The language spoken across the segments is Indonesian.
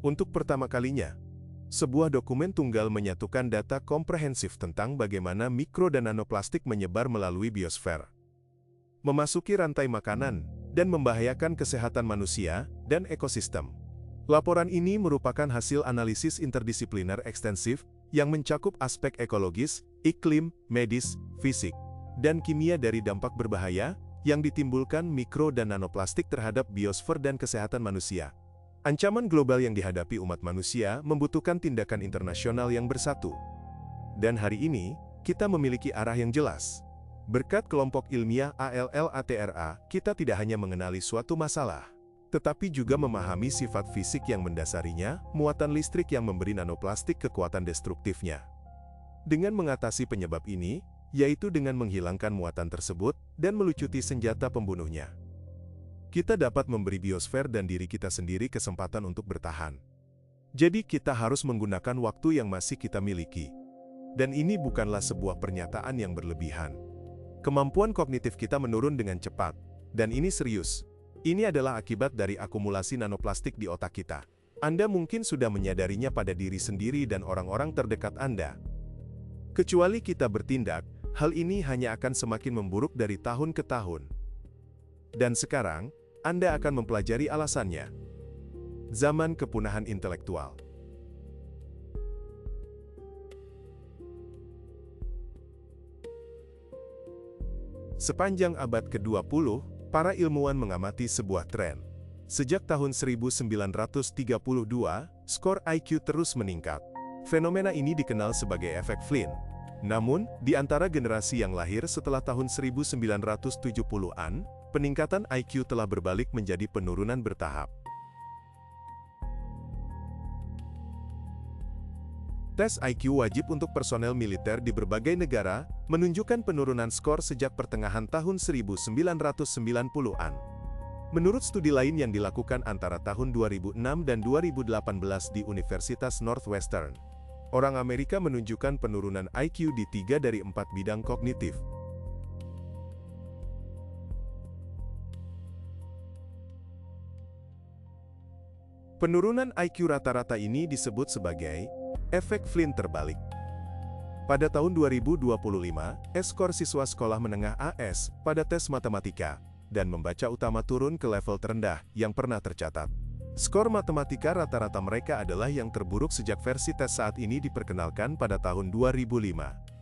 Untuk pertama kalinya, sebuah dokumen tunggal menyatukan data komprehensif tentang bagaimana mikro dan nanoplastik menyebar melalui biosfer, memasuki rantai makanan, dan membahayakan kesehatan manusia dan ekosistem. Laporan ini merupakan hasil analisis interdisipliner ekstensif yang mencakup aspek ekologis, iklim, medis, fisik, dan kimia dari dampak berbahaya yang ditimbulkan mikro dan nanoplastik terhadap biosfer dan kesehatan manusia. Ancaman global yang dihadapi umat manusia membutuhkan tindakan internasional yang bersatu. Dan hari ini, kita memiliki arah yang jelas. Berkat kelompok ilmiah ALLATRA, kita tidak hanya mengenali suatu masalah, tetapi juga memahami sifat fisik yang mendasarinya, muatan listrik yang memberi nanoplastik kekuatan destruktifnya. Dengan mengatasi penyebab ini, yaitu dengan menghilangkan muatan tersebut dan melucuti senjata pembunuhnya, kita dapat memberi biosfer dan diri kita sendiri kesempatan untuk bertahan. Jadi kita harus menggunakan waktu yang masih kita miliki. Dan ini bukanlah sebuah pernyataan yang berlebihan. Kemampuan kognitif kita menurun dengan cepat, dan ini serius. Ini adalah akibat dari akumulasi nanoplastik di otak kita. Anda mungkin sudah menyadarinya pada diri sendiri dan orang-orang terdekat Anda. Kecuali kita bertindak, hal ini hanya akan semakin memburuk dari tahun ke tahun. Dan sekarang, Anda akan mempelajari alasannya. Zaman kepunahan intelektual. Sepanjang abad ke-20, para ilmuwan mengamati sebuah tren. Sejak tahun 1932, skor IQ terus meningkat. Fenomena ini dikenal sebagai efek Flynn. Namun, di antara generasi yang lahir setelah tahun 1970-an, peningkatan IQ telah berbalik menjadi penurunan bertahap. Tes IQ wajib untuk personel militer di berbagai negara menunjukkan penurunan skor sejak pertengahan tahun 1990-an. Menurut studi lain yang dilakukan antara tahun 2006 dan 2018 di Universitas Northwestern, orang Amerika menunjukkan penurunan IQ di 3 dari 4 bidang kognitif. Penurunan IQ rata-rata ini disebut sebagai efek Flynn terbalik. Pada tahun 2025, skor siswa sekolah menengah AS pada tes matematika dan membaca utama turun ke level terendah yang pernah tercatat. Skor matematika rata-rata mereka adalah yang terburuk sejak versi tes saat ini diperkenalkan pada tahun 2005.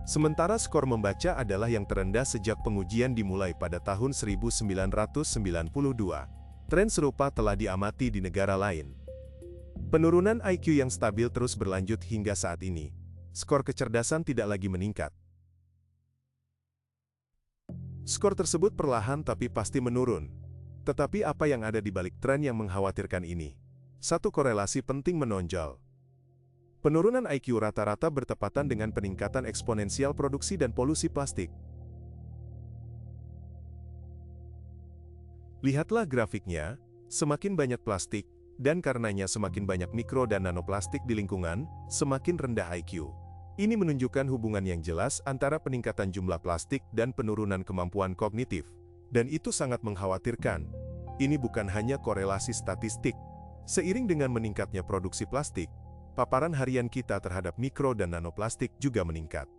Sementara skor membaca adalah yang terendah sejak pengujian dimulai pada tahun 1992. Tren serupa telah diamati di negara lain. Penurunan IQ yang stabil terus berlanjut hingga saat ini. Skor kecerdasan tidak lagi meningkat. Skor tersebut perlahan tapi pasti menurun. Tetapi apa yang ada di balik tren yang mengkhawatirkan ini? Satu korelasi penting menonjol. Penurunan IQ rata-rata bertepatan dengan peningkatan eksponensial produksi dan polusi plastik. Lihatlah grafiknya, semakin banyak plastik, dan karenanya semakin banyak mikro dan nanoplastik di lingkungan, semakin rendah IQ. Ini menunjukkan hubungan yang jelas antara peningkatan jumlah plastik dan penurunan kemampuan kognitif. Dan itu sangat mengkhawatirkan. Ini bukan hanya korelasi statistik. Seiring dengan meningkatnya produksi plastik, paparan harian kita terhadap mikro dan nanoplastik juga meningkat.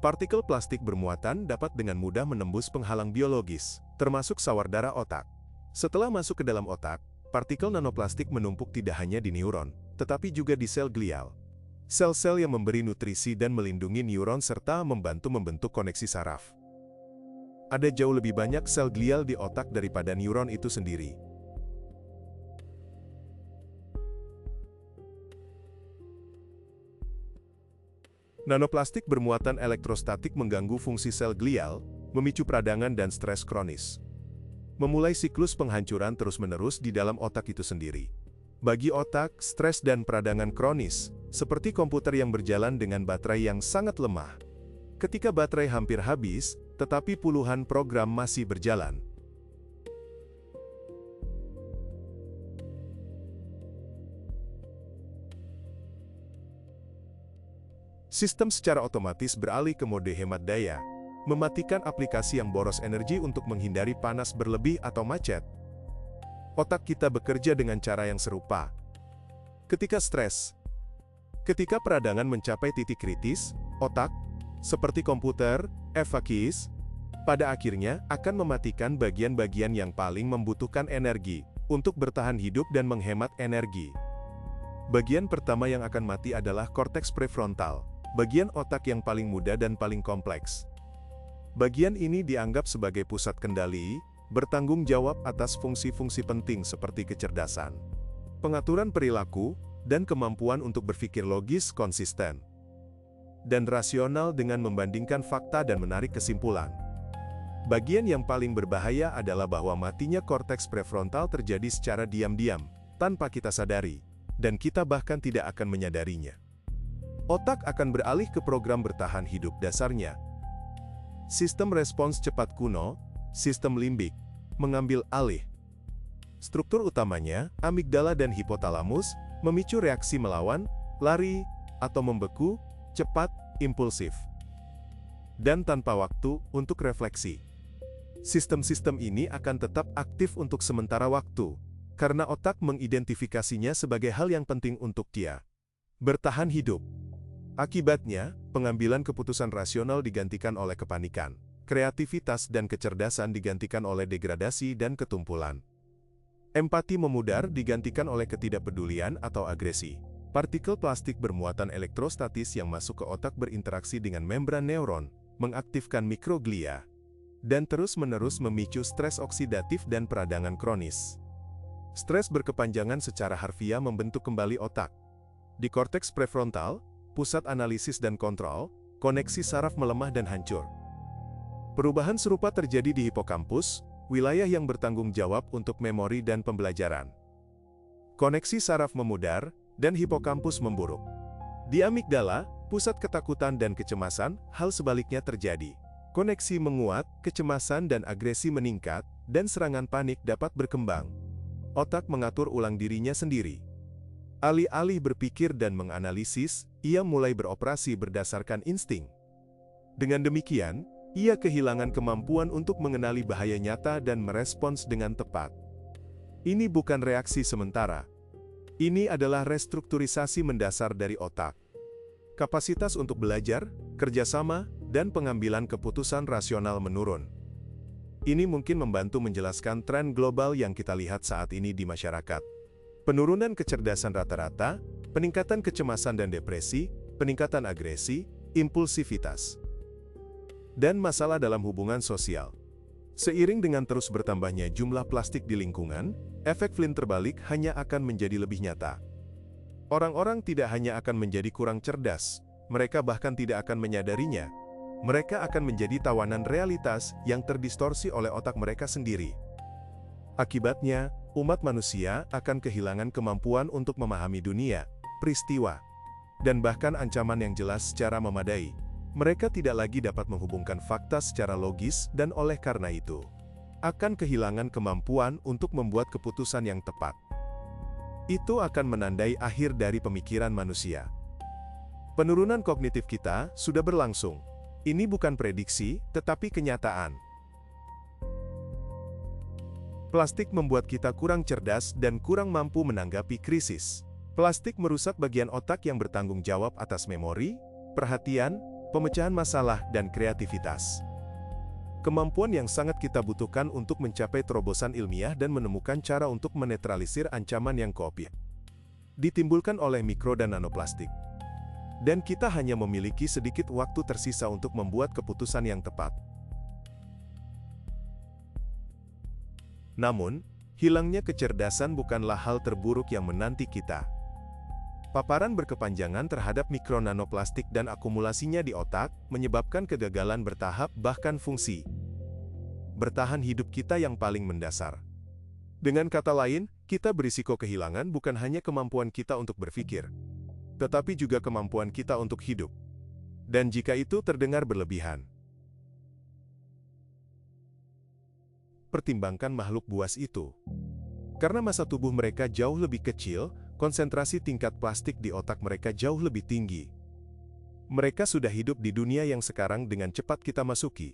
Partikel plastik bermuatan dapat dengan mudah menembus penghalang biologis, termasuk sawar darah otak. Setelah masuk ke dalam otak, partikel nanoplastik menumpuk tidak hanya di neuron, tetapi juga di sel glial. Sel-sel yang memberi nutrisi dan melindungi neuron serta membantu membentuk koneksi saraf. Ada jauh lebih banyak sel glial di otak daripada neuron itu sendiri. Nanoplastik bermuatan elektrostatik mengganggu fungsi sel glial, memicu peradangan dan stres kronis. Memulai siklus penghancuran terus-menerus di dalam otak itu sendiri. Bagi otak, stres dan peradangan kronis, seperti komputer yang berjalan dengan baterai yang sangat lemah. Ketika baterai hampir habis, tetapi puluhan program masih berjalan. Sistem secara otomatis beralih ke mode hemat daya, mematikan aplikasi yang boros energi untuk menghindari panas berlebih atau macet. Otak kita bekerja dengan cara yang serupa. Ketika stres, ketika peradangan mencapai titik kritis, otak, seperti komputer, evakuis, pada akhirnya akan mematikan bagian-bagian yang paling membutuhkan energi untuk bertahan hidup dan menghemat energi. Bagian pertama yang akan mati adalah korteks prefrontal, bagian otak yang paling muda dan paling kompleks. Bagian ini dianggap sebagai pusat kendali, bertanggung jawab atas fungsi-fungsi penting seperti kecerdasan, pengaturan perilaku, dan kemampuan untuk berpikir logis konsisten, dan rasional dengan membandingkan fakta dan menarik kesimpulan. Bagian yang paling berbahaya adalah bahwa matinya korteks prefrontal terjadi secara diam-diam, tanpa kita sadari, dan kita bahkan tidak akan menyadarinya. Otak akan beralih ke program bertahan hidup dasarnya. Sistem respons cepat kuno, sistem limbik, mengambil alih. Struktur utamanya, amigdala dan hipotalamus, memicu reaksi melawan, lari, atau membeku, cepat, impulsif, dan tanpa waktu untuk refleksi. Sistem-sistem ini akan tetap aktif untuk sementara waktu, karena otak mengidentifikasinya sebagai hal yang penting untuk dia bertahan hidup. Akibatnya, pengambilan keputusan rasional digantikan oleh kepanikan, kreativitas dan kecerdasan digantikan oleh degradasi dan ketumpulan. Empati memudar digantikan oleh ketidakpedulian atau agresi. Partikel plastik bermuatan elektrostatis yang masuk ke otak berinteraksi dengan membran neuron, mengaktifkan mikroglia, dan terus-menerus memicu stres oksidatif dan peradangan kronis. Stres berkepanjangan secara harfiah membentuk kembali otak. Di korteks prefrontal, pusat analisis dan kontrol, koneksi saraf melemah dan hancur. Perubahan serupa terjadi di hipokampus, wilayah yang bertanggung jawab untuk memori dan pembelajaran. Koneksi saraf memudar, dan hipokampus memburuk. Di amigdala, pusat ketakutan dan kecemasan, hal sebaliknya terjadi. Koneksi menguat, kecemasan dan agresi meningkat, dan serangan panik dapat berkembang. Otak mengatur ulang dirinya sendiri. Alih-alih berpikir dan menganalisis, ia mulai beroperasi berdasarkan insting. Dengan demikian, ia kehilangan kemampuan untuk mengenali bahaya nyata dan merespons dengan tepat. Ini bukan reaksi sementara. Ini adalah restrukturisasi mendasar dari otak. Kapasitas untuk belajar, kerjasama, dan pengambilan keputusan rasional menurun. Ini mungkin membantu menjelaskan tren global yang kita lihat saat ini di masyarakat. Penurunan kecerdasan rata-rata, peningkatan kecemasan dan depresi, peningkatan agresi, impulsivitas, dan masalah dalam hubungan sosial. Seiring dengan terus bertambahnya jumlah plastik di lingkungan, efek Flynn terbalik hanya akan menjadi lebih nyata. Orang-orang tidak hanya akan menjadi kurang cerdas, mereka bahkan tidak akan menyadarinya. Mereka akan menjadi tawanan realitas yang terdistorsi oleh otak mereka sendiri. Akibatnya, umat manusia akan kehilangan kemampuan untuk memahami dunia, peristiwa, dan bahkan ancaman yang jelas secara memadai. Mereka tidak lagi dapat menghubungkan fakta secara logis dan oleh karena itu, akan kehilangan kemampuan untuk membuat keputusan yang tepat. Itu akan menandai akhir dari pemikiran manusia. Penurunan kognitif kita sudah berlangsung. Ini bukan prediksi, tetapi kenyataan. Plastik membuat kita kurang cerdas dan kurang mampu menanggapi krisis. Plastik merusak bagian otak yang bertanggung jawab atas memori, perhatian, pemecahan masalah, dan kreativitas. Kemampuan yang sangat kita butuhkan untuk mencapai terobosan ilmiah dan menemukan cara untuk menetralisir ancaman yang koopnya ditimbulkan oleh mikro dan nanoplastik. Dan kita hanya memiliki sedikit waktu tersisa untuk membuat keputusan yang tepat. Namun, hilangnya kecerdasan bukanlah hal terburuk yang menanti kita. Paparan berkepanjangan terhadap mikronanoplastik dan akumulasinya di otak menyebabkan kegagalan bertahap bahkan fungsi bertahan hidup kita yang paling mendasar. Dengan kata lain, kita berisiko kehilangan bukan hanya kemampuan kita untuk berpikir, tetapi juga kemampuan kita untuk hidup. Dan jika itu terdengar berlebihan, pertimbangkan makhluk buas itu. Karena massa tubuh mereka jauh lebih kecil, konsentrasi tingkat plastik di otak mereka jauh lebih tinggi. Mereka sudah hidup di dunia yang sekarang dengan cepat kita masuki.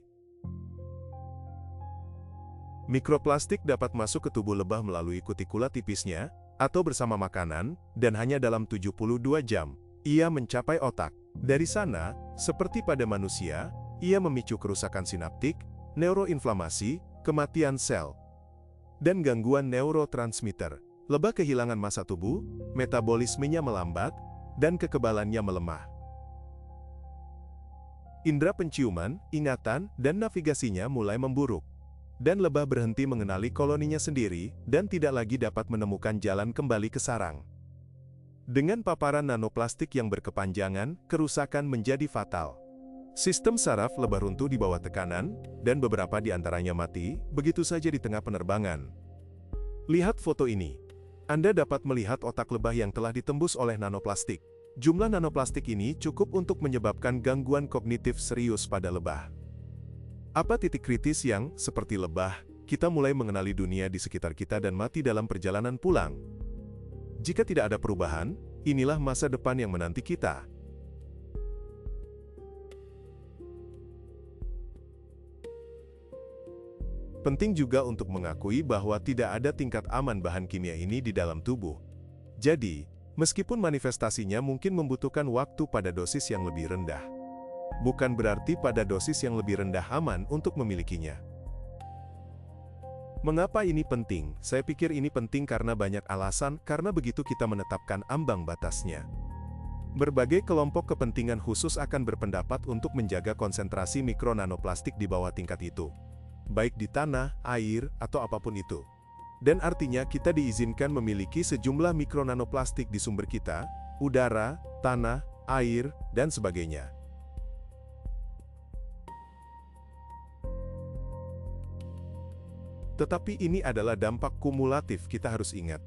Mikroplastik dapat masuk ke tubuh lebah melalui kutikula tipisnya, atau bersama makanan, dan hanya dalam 72 jam, ia mencapai otak. Dari sana, seperti pada manusia, ia memicu kerusakan sinaptik, neuroinflamasi, kematian sel, dan gangguan neurotransmitter. Lebah kehilangan massa tubuh, metabolismenya melambat, dan kekebalannya melemah. Indera penciuman, ingatan, dan navigasinya mulai memburuk. Dan lebah berhenti mengenali koloninya sendiri, dan tidak lagi dapat menemukan jalan kembali ke sarang. Dengan paparan nanoplastik yang berkepanjangan, kerusakan menjadi fatal. Sistem saraf lebah runtuh di bawah tekanan, dan beberapa di antaranya mati, begitu saja di tengah penerbangan. Lihat foto ini. Anda dapat melihat otak lebah yang telah ditembus oleh nanoplastik. Jumlah nanoplastik ini cukup untuk menyebabkan gangguan kognitif serius pada lebah. Apa titik kritis yang, seperti lebah, kita mulai mengenali dunia di sekitar kita dan mati dalam perjalanan pulang? Jika tidak ada perubahan, inilah masa depan yang menanti kita. Penting juga untuk mengakui bahwa tidak ada tingkat aman bahan kimia ini di dalam tubuh. Jadi, meskipun manifestasinya mungkin membutuhkan waktu pada dosis yang lebih rendah, bukan berarti pada dosis yang lebih rendah aman untuk memilikinya. Mengapa ini penting? Saya pikir ini penting karena banyak alasan, karena begitu kita menetapkan ambang batasnya. Berbagai kelompok kepentingan khusus akan berpendapat untuk menjaga konsentrasi mikronanoplastik di bawah tingkat itu, baik di tanah, air, atau apapun itu. Dan artinya kita diizinkan memiliki sejumlah mikronanoplastik di sumber kita, udara, tanah, air, dan sebagainya. Tetapi ini adalah dampak kumulatif, kita harus ingat.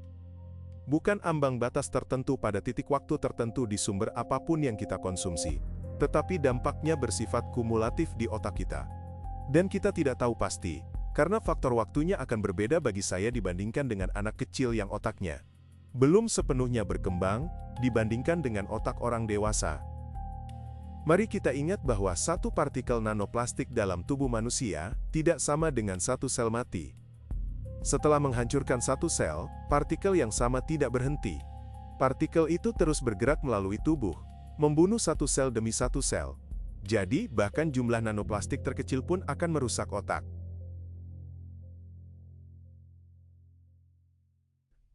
Bukan ambang batas tertentu pada titik waktu tertentu di sumber apapun yang kita konsumsi, tetapi dampaknya bersifat kumulatif di otak kita. Dan kita tidak tahu pasti, karena faktor waktunya akan berbeda bagi saya dibandingkan dengan anak kecil yang otaknya belum sepenuhnya berkembang, dibandingkan dengan otak orang dewasa. Mari kita ingat bahwa satu partikel nanoplastik dalam tubuh manusia tidak sama dengan satu sel mati. Setelah menghancurkan satu sel, partikel yang sama tidak berhenti. Partikel itu terus bergerak melalui tubuh, membunuh satu sel demi satu sel. Jadi, bahkan jumlah nanoplastik terkecil pun akan merusak otak.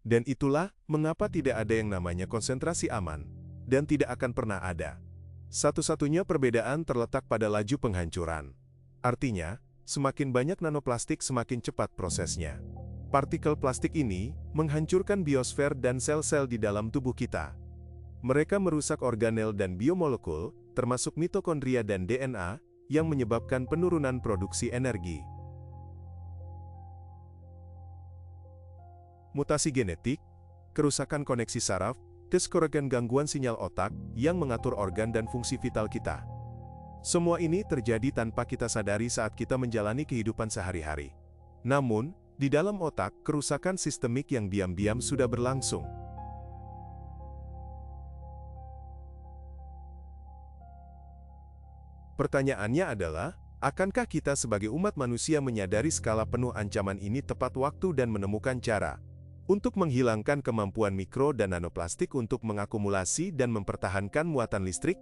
Dan itulah mengapa tidak ada yang namanya konsentrasi aman, dan tidak akan pernah ada. Satu-satunya perbedaan terletak pada laju penghancuran. Artinya, semakin banyak nanoplastik semakin cepat prosesnya. Partikel plastik ini menghancurkan biosfer dan sel-sel di dalam tubuh kita. Mereka merusak organel dan biomolekul, termasuk mitokondria dan DNA, yang menyebabkan penurunan produksi energi. Mutasi genetik, kerusakan koneksi saraf, keskorekan gangguan sinyal otak yang mengatur organ dan fungsi vital kita. Semua ini terjadi tanpa kita sadari saat kita menjalani kehidupan sehari-hari. Namun, di dalam otak, kerusakan sistemik yang diam-diam sudah berlangsung. Pertanyaannya adalah, akankah kita sebagai umat manusia menyadari skala penuh ancaman ini tepat waktu dan menemukan cara untuk menghilangkan kemampuan mikro dan nanoplastik untuk mengakumulasi dan mempertahankan muatan listrik?